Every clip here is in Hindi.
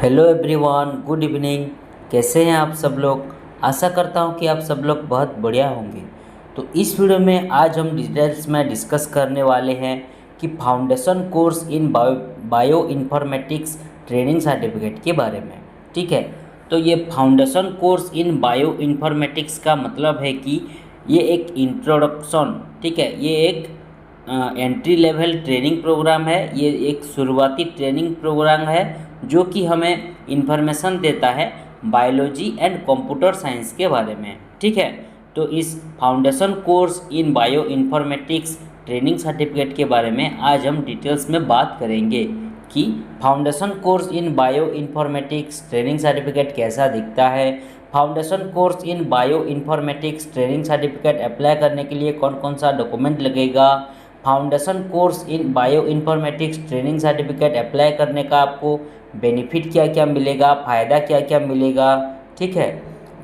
Hello everyone, good evening. कैसे हैं आप सब लोग। आशा करता हूं कि आप सब लोग बहुत बढ़िया होंगे। तो इस वीडियो में आज हम डिटेल्स में डिस्कस करने वाले हैं कि foundation course in bio informatics training certificate के बारे में। ठीक है, तो ये foundation course in bio informatics का मतलब है कि ये एक इंट्रोडक्शन, ठीक है, ये एक एंट्री लेवल ट्रेनिंग प्रोग्राम है। ये एक शुरुआती ट्रेनिंग प्रोग्राम है जो कि हमें इंफॉर्मेशन देता है बायोलॉजी एंड कंप्यूटर साइंस के बारे में। ठीक है, तो इस foundation course in bio informatics training certificate के बारे में आज हम डिटेल्स में बात करेंगे कि foundation course in bio informatics training certificate कैसा दिखता है। Foundation course in bio informatics training certificate apply करने के लिए कौन कौन सा डॉक्यूमेंट लगेगा। Foundation course in bio informatics training certificate apply करने का आपको बेनिफिट क्या क्या मिलेगा, फ़ायदा क्या क्या मिलेगा। ठीक है,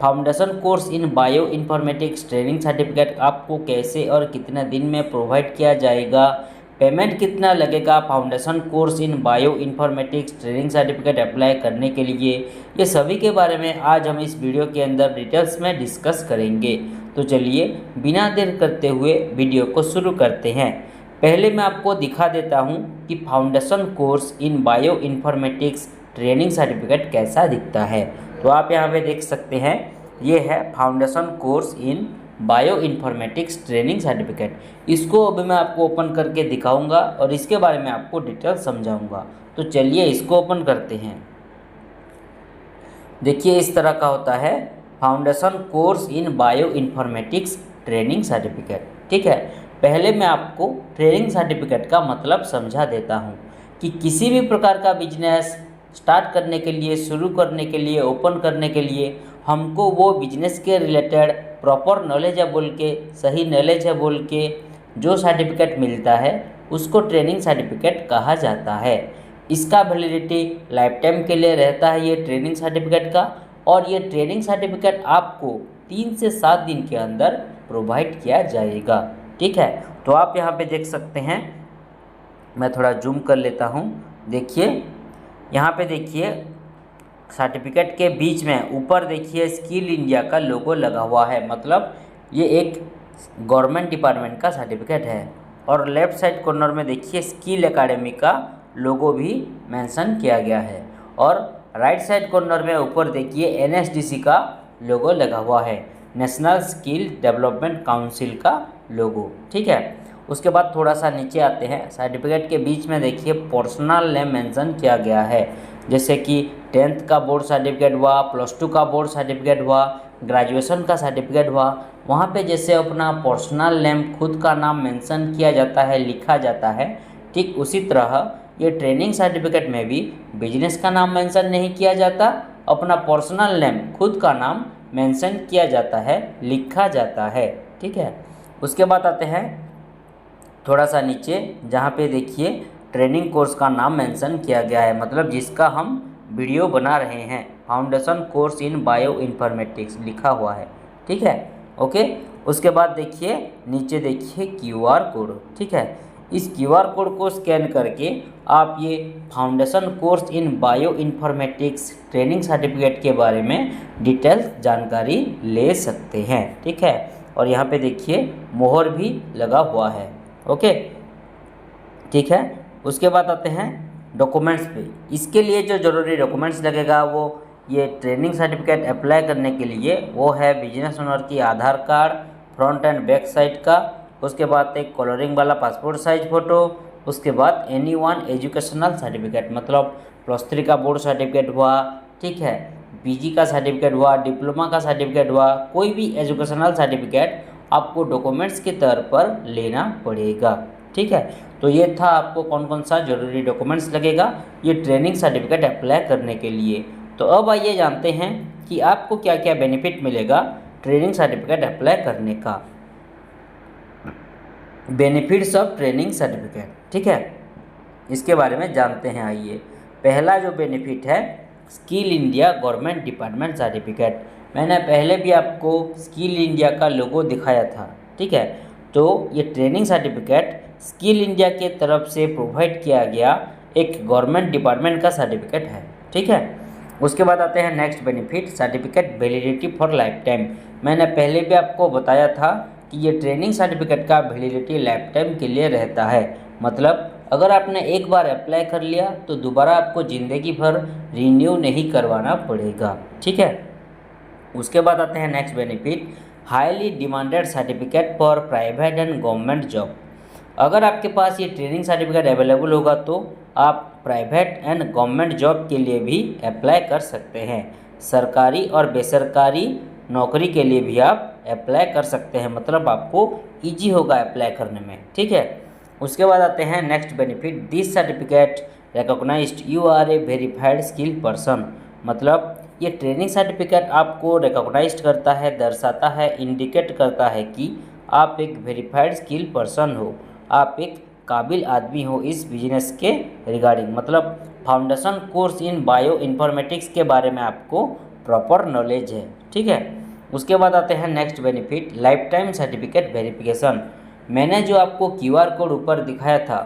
foundation course in bio informatics training certificate आपको कैसे और कितने दिन में प्रोवाइड किया जाएगा, पेमेंट कितना लगेगा foundation course in bio informatics training certificate apply करने के लिए, ये सभी के बारे में आज हम इस वीडियो के अंदर डिटेल्स में डिस्कस करेंगे। तो चलिए बिना देर करते हुए वीडियो को शुरू करते हैं। पहले मैं आपको दिखा देता हूं कि foundation course in bio informatics training certificate कैसा दिखता है। तो आप यहां पे देख सकते हैं, ये है foundation course in bio informatics training certificate. इसको अभी मैं आपको ओपन करके दिखाऊंगा और इसके बारे में आपको डिटेल समझाऊंगा। तो चलिए इसको ओपन करते हैं। देखिए इस तरह का होता है foundation course in bio informatics training certificate. ठीक है, पहले मैं आपको ट्रेनिंग सर्टिफिकेट का मतलब समझा देता हूँ कि किसी भी प्रकार का बिजनेस स्टार्ट करने के लिए, शुरू करने के लिए, ओपन करने के लिए हमको वो बिजनेस के रिलेटेड प्रॉपर नॉलेज है बोल के, सही नॉलेज है बोल के जो सर्टिफिकेट मिलता है उसको ट्रेनिंग सर्टिफिकेट कहा जाता है। इसका वैलिडिटी लाइफ टाइम के लिए रहता है ये ट्रेनिंग सर्टिफिकेट का, और ये ट्रेनिंग सर्टिफिकेट आपको 3 से 7 दिन के अंदर प्रोवाइड किया जाएगा। ठीक है, तो आप यहाँ पे देख सकते हैं, मैं थोड़ा जूम कर लेता हूँ। देखिए यहाँ पे देखिए सर्टिफिकेट के बीच में ऊपर देखिए स्किल इंडिया का लोगो लगा हुआ है, मतलब ये एक गवर्नमेंट डिपार्टमेंट का सर्टिफिकेट है। और लेफ़्ट साइड कॉर्नर में देखिए स्किल एकेडमी का लोगो भी मेंशन किया गया है, और राइट साइड कॉर्नर में ऊपर देखिए एनएसडीसी का लोगो लगा हुआ है, नेशनल स्किल डेवलपमेंट काउंसिल का लोगो। ठीक है, उसके बाद थोड़ा सा नीचे आते हैं, सर्टिफिकेट के बीच में देखिए पर्सनल नेम मेंशन किया गया है, जैसे कि 10th का बोर्ड सर्टिफिकेट हुआ, +2 का बोर्ड सर्टिफिकेट हुआ, ग्रेजुएशन का सर्टिफिकेट हुआ, वहाँ पे जैसे अपना पर्सनल नेम, खुद का नाम मेंशन किया जाता है, लिखा जाता है, ठीक उसी तरह ये ट्रेनिंग सर्टिफिकेट में भी बिजनेस का नाम मेंशन नहीं किया जाता, अपना पर्सनल नेम, खुद का नाम मेंशन किया जाता है, लिखा जाता है। ठीक है, उसके बाद आते हैं थोड़ा सा नीचे, जहाँ पे देखिए ट्रेनिंग कोर्स का नाम मेंशन किया गया है, मतलब जिसका हम वीडियो बना रहे हैं, foundation course in bio informatics लिखा हुआ है। ठीक है, ओके। उसके बाद देखिए नीचे देखिए QR कोड। ठीक है, इस QR कोड को स्कैन करके आप ये foundation course in bio informatics training certificate के बारे में डिटेल्स जानकारी ले सकते हैं। ठीक है, और यहाँ पे देखिए मोहर भी लगा हुआ है। ओके, ठीक है। उसके बाद आते हैं डॉक्यूमेंट्स पे। इसके लिए जो ज़रूरी डॉक्यूमेंट्स लगेगा वो ये ट्रेनिंग सर्टिफिकेट अप्लाई करने के लिए वो है बिजनेस ओनर की Aadhaar card front end back side का, उसके बाद एक कलरिंग वाला पासपोर्ट साइज फ़ोटो, उसके बाद एनी1 एजुकेशनल सर्टिफिकेट, मतलब +3 का बोर्ड सर्टिफिकेट हुआ, ठीक है, PG का सर्टिफिकेट हुआ, डिप्लोमा का सर्टिफिकेट हुआ, कोई भी एजुकेशनल सर्टिफिकेट आपको डॉक्यूमेंट्स के तौर पर लेना पड़ेगा। ठीक है, तो ये था आपको कौन कौन सा जरूरी डॉक्यूमेंट्स लगेगा ये ट्रेनिंग सर्टिफिकेट अप्लाई करने के लिए। तो अब आइए जानते हैं कि आपको क्या क्या बेनिफिट मिलेगा ट्रेनिंग सर्टिफिकेट अप्लाई करने का। बेनिफिट्स ऑफ ट्रेनिंग सर्टिफिकेट, ठीक है, इसके बारे में जानते हैं। आइए, पहला जो बेनिफिट है skill India government department certificate. मैंने पहले भी आपको स्किल इंडिया का लोगो दिखाया था। ठीक है, तो ये ट्रेनिंग सर्टिफिकेट स्किल इंडिया के तरफ से प्रोवाइड किया गया एक गवर्नमेंट डिपार्टमेंट का सर्टिफिकेट है। ठीक है, उसके बाद आते हैं next benefit, certificate validity for life time. मैंने पहले भी आपको बताया था कि ये ट्रेनिंग सर्टिफिकेट का वैलिडिटी लाइफ टाइम के लिए रहता है। मतलब अगर आपने एक बार अप्लाई कर लिया तो दोबारा आपको ज़िंदगी भर रिन्यू नहीं करवाना पड़ेगा, ठीक है। उसके बाद आते हैं next benefit, highly demanded certificate for private and government job. अगर आपके पास ये ट्रेनिंग सर्टिफिकेट अवेलेबल होगा तो आप प्राइवेट एंड गवर्नमेंट जॉब के लिए भी अप्लाई कर सकते हैं। सरकारी और बेसरकारी नौकरी के लिए भी आप अप्लाई कर सकते हैं, मतलब आपको इजी होगा अप्लाई करने में, ठीक है। उसके बाद आते हैं next benefit, this certificate recognized you are a verified skill person. मतलब ये ट्रेनिंग सर्टिफिकेट आपको रिकॉग्नाइज्ड करता है, दर्शाता है, इंडिकेट करता है कि आप एक वेरीफाइड स्किल पर्सन हो, आप एक काबिल आदमी हो इस बिजनेस के रिगार्डिंग। मतलब foundation course in bio informatics के बारे में आपको प्रॉपर नॉलेज है, ठीक है। उसके बाद आते हैं next benefit, life time certificate verification. मैंने जो आपको QR कोड ऊपर दिखाया था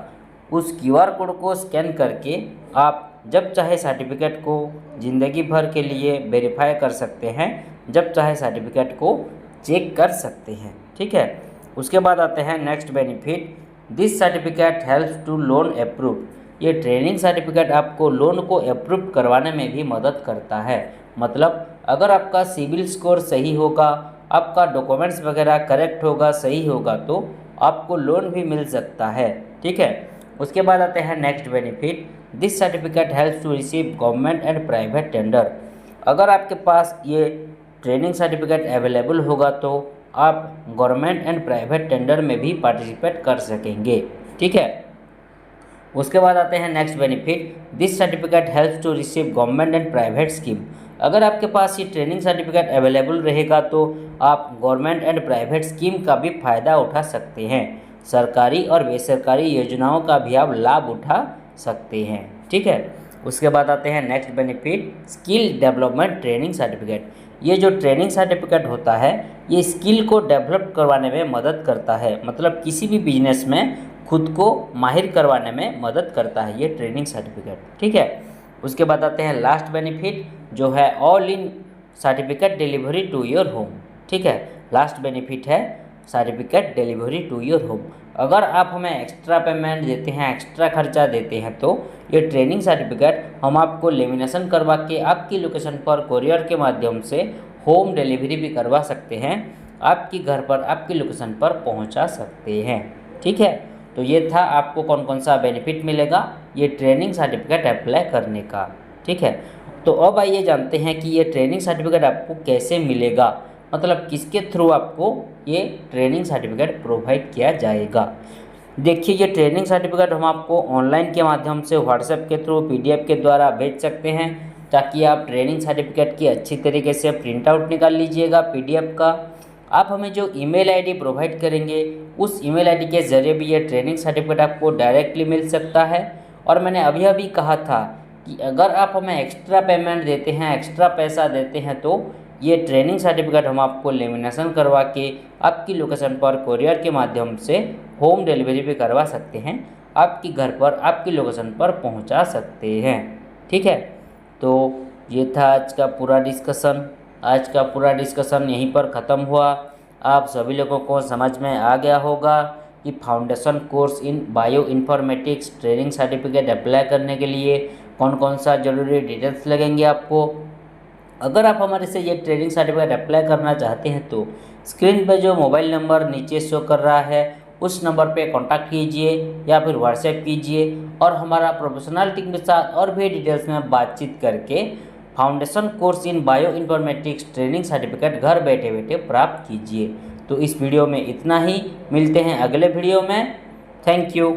उस QR कोड को स्कैन करके आप जब चाहे सर्टिफिकेट को ज़िंदगी भर के लिए वेरीफाई कर सकते हैं, जब चाहे सर्टिफिकेट को चेक कर सकते हैं, ठीक है। उसके बाद आते हैं next benefit, this certificate helps to loan approve. ये ट्रेनिंग सर्टिफिकेट आपको लोन को अप्रूव करवाने में भी मदद करता है। मतलब अगर आपका सिबिल स्कोर सही होगा, आपका डॉक्यूमेंट्स वगैरह करेक्ट होगा, सही होगा, तो आपको लोन भी मिल सकता है, ठीक है। उसके बाद आते हैं next benefit, this certificate helps to receive government and private tender. अगर आपके पास ये ट्रेनिंग सर्टिफिकेट अवेलेबल होगा तो आप गवर्नमेंट एंड प्राइवेट टेंडर में भी पार्टिसिपेट कर सकेंगे, ठीक है। उसके बाद आते हैं next benefit, this certificate helps to receive government and private scheme. अगर आपके पास ये ट्रेनिंग सर्टिफिकेट अवेलेबल रहेगा तो आप गवर्नमेंट एंड प्राइवेट स्कीम का भी फ़ायदा उठा सकते हैं, सरकारी और बेसरकारी योजनाओं का भी आप लाभ उठा सकते हैं, ठीक है। उसके बाद आते हैं next benefit, skill development training certificate. ये जो ट्रेनिंग सर्टिफिकेट होता है ये स्किल को डेवलप करवाने में मदद करता है। मतलब किसी भी बिजनेस में खुद को माहिर करवाने में मदद करता है ये ट्रेनिंग सर्टिफिकेट, ठीक है। उसके बाद आते हैं लास्ट बेनिफिट जो है all in certificate delivery to your home, ठीक है। लास्ट बेनिफिट है certificate delivery to your home. अगर आप हमें एक्स्ट्रा पेमेंट देते हैं, एक्स्ट्रा खर्चा देते हैं तो ये ट्रेनिंग सर्टिफिकेट हम आपको लेमिनेशन करवा के आपकी लोकेशन पर कोरियर के माध्यम से होम डिलीवरी भी करवा सकते हैं, आपकी घर पर आपकी लोकेशन पर पहुंचा सकते हैं, ठीक है। तो ये था आपको कौन कौन सा बेनिफिट मिलेगा ये ट्रेनिंग सर्टिफिकेट अप्लाई करने का, ठीक है। तो अब आइए जानते हैं कि ये ट्रेनिंग सर्टिफिकेट आपको कैसे मिलेगा, मतलब किसके थ्रू आपको ये ट्रेनिंग सर्टिफिकेट प्रोवाइड किया जाएगा। देखिए ये ट्रेनिंग सर्टिफिकेट हम आपको ऑनलाइन के माध्यम से व्हाट्सएप के थ्रू PDF के द्वारा भेज सकते हैं, ताकि आप ट्रेनिंग सर्टिफिकेट की अच्छी तरीके से प्रिंट आउट निकाल लीजिएगा PDF का। आप हमें जो ईमेल ID प्रोवाइड करेंगे उस ईमेल ID के ज़रिए भी ये ट्रेनिंग सर्टिफिकेट आपको डायरेक्टली मिल सकता है। और मैंने अभी अभी कहा था कि अगर आप हमें एक्स्ट्रा पेमेंट देते हैं, एक्स्ट्रा पैसा देते हैं तो ये ट्रेनिंग सर्टिफिकेट हम आपको लेमिनेशन करवा के आपकी लोकेशन पर कोरियर के माध्यम से होम डिलीवरी भी करवा सकते हैं, आपकी घर पर आपकी लोकेशन पर पहुंचा सकते हैं, ठीक है। तो ये था आज का पूरा डिस्कशन। आज का पूरा डिस्कशन यहीं पर ख़त्म हुआ। आप सभी लोगों को समझ में आ गया होगा कि foundation course in bio informatics training certificate apply करने के लिए कौन कौन सा ज़रूरी डिटेल्स लगेंगे आपको। अगर आप हमारे से ये ट्रेनिंग सर्टिफिकेट अप्लाई करना चाहते हैं तो स्क्रीन पर जो मोबाइल नंबर नीचे शो कर रहा है उस नंबर पे कांटेक्ट कीजिए या फिर व्हाट्सएप कीजिए और हमारा प्रोफेशनल टीम के साथ और भी डिटेल्स में बातचीत करके foundation course in bio informatics training certificate घर बैठे बैठे प्राप्त कीजिए। तो इस वीडियो में इतना ही, मिलते हैं अगले वीडियो में। Thank you.